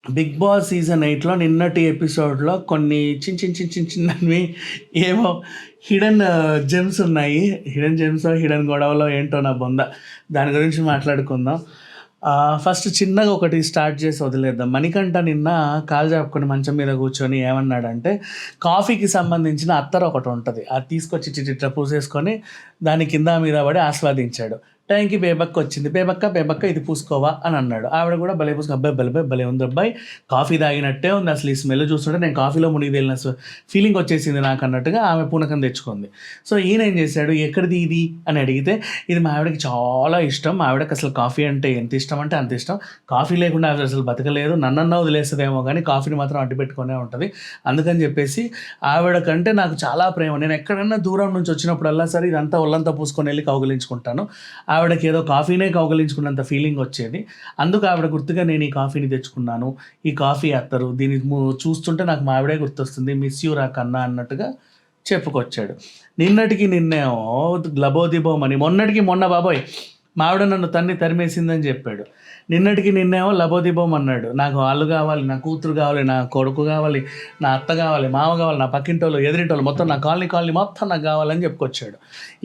Big boss season 8లో నిన్నటి ఎపిసోడ్‌లో కొన్ని చిన్నవి ఏవో హిడెన్ జెమ్స్ ఉన్నాయి. హిడెన్ జెమ్సో, హిడెన్ గొడవలో ఏంటో నా బొంద. దాని గురించి మాట్లాడుకుందాం. ఫస్ట్ చిన్నగా ఒకటి స్టార్ట్ చేసి వదిలేద్దాం. మణికంఠ నిన్న కాలు చాపుకొని మంచం మీద కూర్చొని ఏమన్నాడంటే, కాఫీకి సంబంధించిన అత్తర్ ఒకటుంటది. అది తీసుకొచ్చి ఇట్లా పూసేసుకొని దాని కింద మీద పడి ఆస్వాదించాడు. టైంకి బేబక్క వచ్చింది. బేబక్క ఇది పూసుకోవా అని అన్నాడు. ఆవిడ కూడా భలే పూసుకు అబ్బాయి భలే ఉంది అబ్బాయి, కాఫీ తాగినట్టే ఉంది, అసలు ఈ స్మెల్ చూస్తుంటే నేను కాఫీలో మునిగి తేలిన ఫీలింగ్ వచ్చేసింది నాకు అన్నట్టుగా ఆమె పూనకం తెచ్చుకుంది. సో ఈయన ఏం చేశాడు, ఎక్కడిది ఇది అని అడిగితే, ఇది మా ఆవిడకి చాలా ఇష్టం, మా ఆవిడకి అసలు కాఫీ అంటే ఎంత ఇష్టం అంటే అంత ఇష్టం, కాఫీ లేకుండా ఆవిడ అసలు బతకలేదు, నన్నన్నా వదిలేస్తుందేమో కానీ కాఫీని మాత్రం అడ్డు పెట్టుకునే ఉంటుంది, అందుకని చెప్పేసి ఆవిడ కంటే నాకు చాలా ప్రేమ, నేను ఎక్కడన్నా దూరం నుంచి వచ్చినప్పుడల్లా సరే ఇదంతా ఒళ్ళంతా పూసుకొని వెళ్ళి కౌగిలించుకుంటాను, ఆవిడకి ఏదో కాఫీనే కౌగిలించుకున్నంత ఫీలింగ్ వచ్చేది, అందుకు ఆవిడ గుర్తుగా నేను ఈ కాఫీని తెచ్చుకున్నాను, ఈ కాఫీ అత్తరు దీన్ని చూస్తుంటే నాకు మా ఆవిడే గుర్తొస్తుంది, మిస్ యూ రా కన్నా అన్నట్టుగా చెప్పుకొచ్చాడు. నిన్నటికి నిన్నేమో లబోదిబోమని, మొన్నటికి మొన్న బాబోయ్ మా ఆవిడ నన్ను తరిమేసిందని చెప్పాడు, నిన్నటికి నిన్నేమో లబోదిబోం అన్నాడు, నాకు వాళ్ళు కావాలి, నా కూతురు కావాలి, నా కొడుకు కావాలి, నా అత్త కావాలి, మామ కావాలి, నా పక్కింటోళ్ళు ఎదిరింటోళ్ళు మొత్తం నా కాలనీ మొత్తం నాకు కావాలని చెప్పుకొచ్చాడు.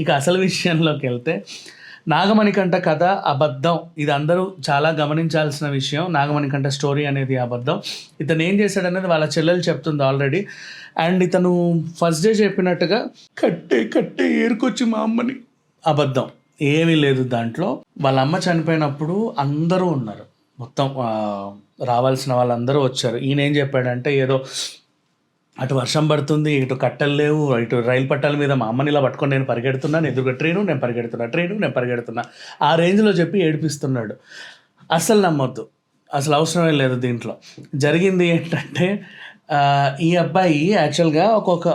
ఇక అసలు విషయంలోకి వెళ్తే, నాగమణికంఠ కథ అబద్ధం, ఇది అందరూ చాలా గమనించాల్సిన విషయం. నాగమణికంఠ స్టోరీ అనేది అబద్ధం. ఇతను ఏం చేశాడనేది వాళ్ళ చెల్లెలు చెప్తుంది ఆల్రెడీ. అండ్ ఇతను ఫస్ట్ డే చెప్పినట్టుగా కట్టే ఏరుకొచ్చి మా అమ్మని, అబద్ధం, ఏమీ లేదు దాంట్లో. వాళ్ళ అమ్మ చనిపోయినప్పుడు అందరూ ఉన్నారు, మొత్తం రావాల్సిన వాళ్ళందరూ వచ్చారు. ఈయన ఏం చెప్పాడంటే, ఏదో అటు వర్షం పడుతుంది, ఇటు కట్టెలు లేవు, ఇటు రైలు పట్టాల మీద మా అమ్మని ఇలా పట్టుకొని నేను పరిగెడుతున్నాను, ఎదురుగా ట్రైను నేను పరిగెడుతున్నా, ఆ రేంజ్లో చెప్పి ఏడిపిస్తున్నాడు. అస్సలు నమ్మొద్దు, అసలు అవసరమే లేదు దీంట్లో. జరిగింది ఏంటంటే, ఈ అబ్బాయి యాక్చువల్గా ఒక్కొక్క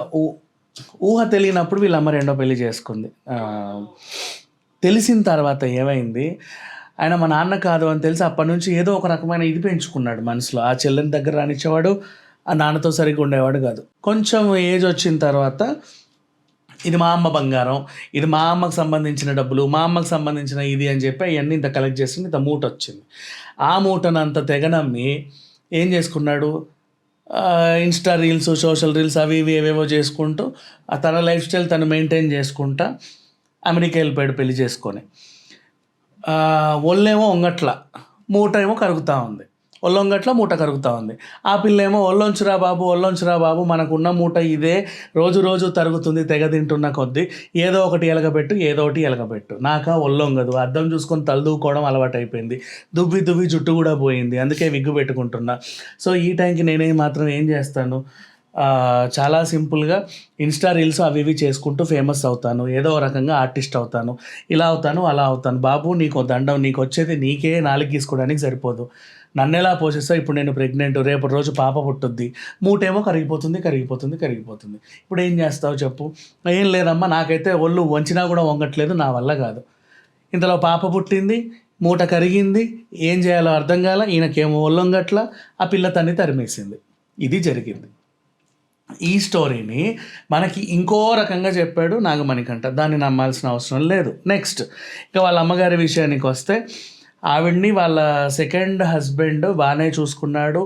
ఊహ తెలియనప్పుడు వీళ్ళమ్మ రెండో పెళ్లి చేసుకుంది. తెలిసిన తర్వాత ఏమైంది, ఆయన మా నాన్న కాదు అని తెలిసి అప్పటి నుంచి ఏదో ఒక రకమైన ఇది పెంచుకున్నాడు మనసులో. ఆ చెల్లెని దగ్గర రానిచ్చేవాడు, ఆ నాన్నతో సరిగ్గా ఉండేవాడు కాదు. కొంచెం ఏజ్ వచ్చిన తర్వాత ఇది మా అమ్మ బంగారం, ఇది మా అమ్మకు సంబంధించిన డబ్బులు, మా అమ్మకు సంబంధించిన ఇది అని చెప్పి అవన్నీ ఇంత కలెక్ట్ చేసుకుని ఇంత మూట వచ్చింది. ఆ మూటను అంత తెగనమ్మి ఏం చేసుకున్నాడు, ఇన్స్టా రీల్స్, సోషల్ రీల్స్ అవి ఇవి ఏవేవో చేసుకుంటూ తన లైఫ్ స్టైల్ తను మెయింటైన్ చేసుకుంటా అమెరికా వెళ్ళిపోయాడు పెళ్లి చేసుకొని. ఒళ్ళేమో ఒంగట్ల, మూట ఏమో కరుగుతూ ఉంది, ఒళ్ళొంగట్ల మూట కరుగుతూ ఉంది. ఆ పిల్లేమో ఒళ్ళొంచురా బాబు మనకున్న మూట ఇదే, రోజు తరుగుతుంది తెగ తింటున్న కొద్దీ, ఏదో ఒకటి ఎలగబెట్టు, నాక ఒళ్ళొంగదు, అద్దం చూసుకొని తలదూకోవడం అలవాటు అయిపోయింది, దువ్వి జుట్టు కూడా పోయింది, అందుకే విగ్గు పెట్టుకుంటున్నా. సో ఈ టైంకి నేనే మాత్రం ఏం చేస్తాను, చాలా సింపుల్గా ఇన్స్టా రీల్స్ అవి ఇవి చేసుకుంటూ ఫేమస్ అవుతాను, ఏదో రకంగా ఆర్టిస్ట్ అవుతాను, ఇలా అవుతాను అలా అవుతాను. బాబు నీకు దండం, నీకు వచ్చేది నీకే నాలుగు గీసుకోవడానికి సరిపోదు, నన్ను ఎలా పోషిస్తావు, ఇప్పుడు నేను ప్రెగ్నెంట్, రేపటి రోజు పాప పుట్టుద్ది, మూటేమో కరిగిపోతుంది. ఇప్పుడు ఏం చేస్తావు చెప్పు. ఏం లేదమ్మా, నాకైతే ఒళ్ళు వంచినా కూడా వంగట్లేదు, నా వల్ల కాదు, ఇంతలో పాప పుట్టింది, మూట కరిగింది, ఏం చేయాలో అర్థం కాల, ఈయనకేమో ఒళ్ళొంగట్ల, ఆ పిల్ల తన్ని తరిమేసింది. ఇది జరిగింది. ఈ స్టోరీని మనకి ఇంకో రకంగా చెప్పాడు నాగమణికంఠ, దాన్ని నమ్మాల్సిన అవసరం లేదు. నెక్స్ట్ ఇక వాళ్ళ అమ్మగారి విషయానికి వస్తే, ఆవిడ్ని వాళ్ళ సెకండ్ హస్బెండ్ బాగానే చూసుకున్నాడు,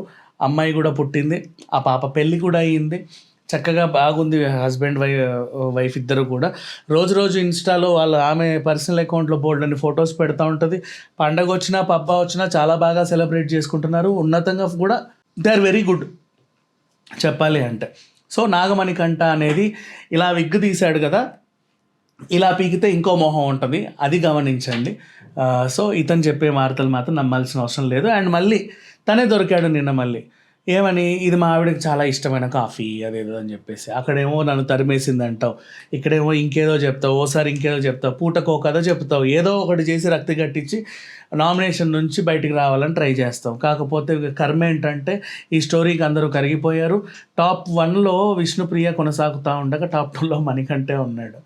అమ్మాయి కూడా పుట్టింది, ఆ పాప పెళ్ళి కూడా అయ్యింది, చక్కగా బాగుంది. హస్బెండ్ వైఫ్ ఇద్దరు కూడా రోజు ఇన్స్టాలో ఆమె పర్సనల్ అకౌంట్లో బోల్డ్ అని ఫొటోస్ పెడతా ఉంటుంది, పండగ వచ్చినా పబ్బా వచ్చినా చాలా బాగా సెలబ్రేట్ చేసుకుంటున్నారు, ఉన్నతంగా కూడా దే ఆర్ వెరీ గుడ్ చెప్పాలి అంటే. సో నాగమణికంఠ అనేది ఇలా విగ్గు తీశాడు కదా, ఇలా పీకితే ఇంకో మొహం ఉంటుంది, అది గమనించండి. సో ఇతను చెప్పే వార్తలు మాత్రం నమ్మాల్సిన అవసరం లేదు. అండ్ మళ్ళీ తనే దొరికాడు నిన్న మళ్ళీ, ఏమని, ఇది మా ఆవిడకి చాలా ఇష్టమైన కాఫీ అదేదో అని చెప్పేసి, అక్కడేమో నన్ను తరిమేసింది అంటావు, ఇక్కడేమో ఇంకేదో చెప్తావు, ఓసారి ఇంకేదో చెప్తావు, పూటకో కథ చెప్తావు, ఏదో ఒకటి చేసి రక్తి కట్టించి నామినేషన్ నుంచి బయటికి రావాలని ట్రై చేస్తాం. కాకపోతే కర్మ ఏంటంటే, ఈ స్టోరీకి అందరూ కరిగిపోయారు. టాప్ 1లో విష్ణుప్రియ కొనసాగుతూ ఉండగా టాప్ 2లో మణికంఠే ఉన్నాడు.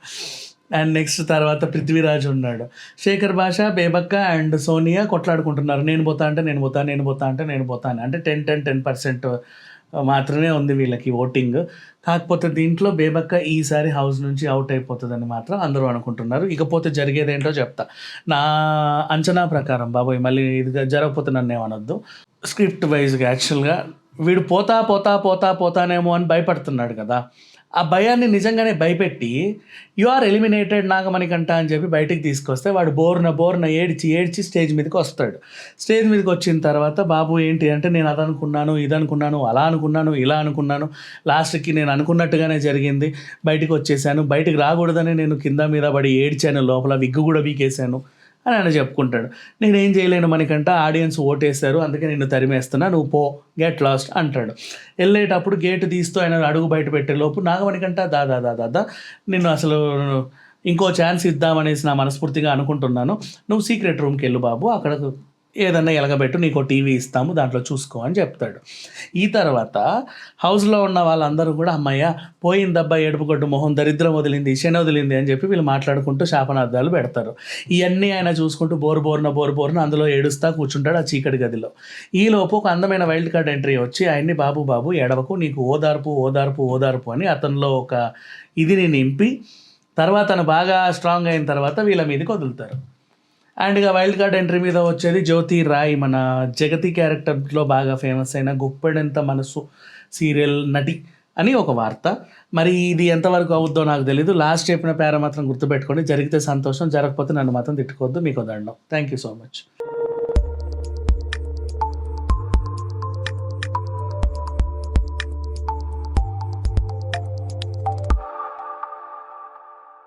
అండ్ నెక్స్ట్ తర్వాత పృథ్వీరాజ్ ఉన్నాడు. శేఖర్ భాష, బేబక్క అండ్ సోనియా కొట్లాడుకుంటున్నారు, నేను పోతా అంటే 10% మాత్రమే ఉంది వీళ్ళకి ఓటింగ్. కాకపోతే దీంట్లో బేబక్క ఈసారి హౌస్ నుంచి అవుట్ అయిపోతుందని మాత్రం అందరూ అనుకుంటున్నారు. ఇకపోతే జరిగేదేంటో చెప్తా. నా అంచనా ప్రకారం, బాబోయ్ మళ్ళీ ఇది జరగకపోతే నన్ను ఏమనొద్దు, స్క్రిప్ట్ వైజ్గా యాక్చువల్గా వీడు పోతా పోతా పోతా పోతానేమో అని భయపడుతున్నాడు కదా, ఆ భయాన్ని నిజంగానే భయపెట్టి యు ఆర్ ఎలిమినేటెడ్ నాగమణికంట అని చెప్పి బయటికి తీసుకొస్తే వాడు బోర్న బోర్న ఏడ్చి ఏడ్చి స్టేజ్ మీదకి వస్తాడు. స్టేజ్ మీదకి వచ్చిన తర్వాత బాబు ఏంటి అంటే, నేను అది అనుకున్నాను, ఇది అనుకున్నాను, అలా అనుకున్నాను, ఇలా అనుకున్నాను, లాస్ట్కి నేను అనుకున్నట్టుగానే జరిగింది, బయటికి వచ్చేసాను, బయటికి రాకూడదని నేను కింద మీద పడి ఏడ్చాను, లోపల విగ్గు కూడా పీకేశాను అని ఆయన చెప్పుకుంటాడు. నేనేం చేయలేను మణికంట, ఆడియన్స్ ఓటేశారు అందుకే నిన్ను తరిమేస్తున్నా, నువ్వు పో, గెట్ లాస్ట్ అంటాడు. వెళ్ళేటప్పుడు గేటు తీస్తూ ఆయన అడుగు బయట పెట్టే లోపు నాగమణికంట దాదా నిన్ను అసలు ఇంకో ఛాన్స్ ఇద్దామనేసి నా మనస్ఫూర్తిగా అనుకుంటున్నాను, నువ్వు సీక్రెట్ రూమ్కి వెళ్ళు బాబు, అక్కడ ఏదన్నా ఎలగబెట్టు, నీకు టీవీ ఇస్తాము దాంట్లో చూసుకో అని చెప్తాడు. ఈ తర్వాత హౌస్లో ఉన్న వాళ్ళందరూ కూడా అమ్మయ్య పోయిందబ్బా ఏడుపుగొడ్డు మొహం, దరిద్రం వదిలింది, శని వదిలింది అని చెప్పి వీళ్ళు మాట్లాడుకుంటూ శాపనార్థాలు పెడతారు. ఇవన్నీ ఆయన చూసుకుంటూ బోరున అందులో ఏడుస్తా కూర్చుంటాడు ఆ చీకటి గదిలో. ఈలోపు ఒక అందమైన వైల్డ్ కార్డ్ ఎంట్రీ వచ్చి ఆయన్ని బాబు ఎడవకు, నీకు ఓదార్పు అని అతనిలో ఒక ఇదిని నింపి తర్వాత తను బాగా స్ట్రాంగ్ అయిన తర్వాత వీళ్ళ మీదకి వదులుతారు. అండ్ ఇక వైల్డ్ కార్డ్ ఎంట్రీ మీద వచ్చేది జ్యోతి రాయ్, మన జగతి క్యారెక్టర్లో బాగా ఫేమస్ అయిన గుప్పెడంత మనసు సీరియల్ నటి అని ఒక వార్త. మరి ఇది ఎంతవరకు అవుద్దో నాకు తెలీదు. లాస్ట్ చెప్పిన పేర మాత్రం గుర్తుపెట్టుకోండి, జరిగితే సంతోషం, జరగకపోతే నన్ను మాత్రం తిట్టుకోవద్దు, మీకు దండం. Thank you so much.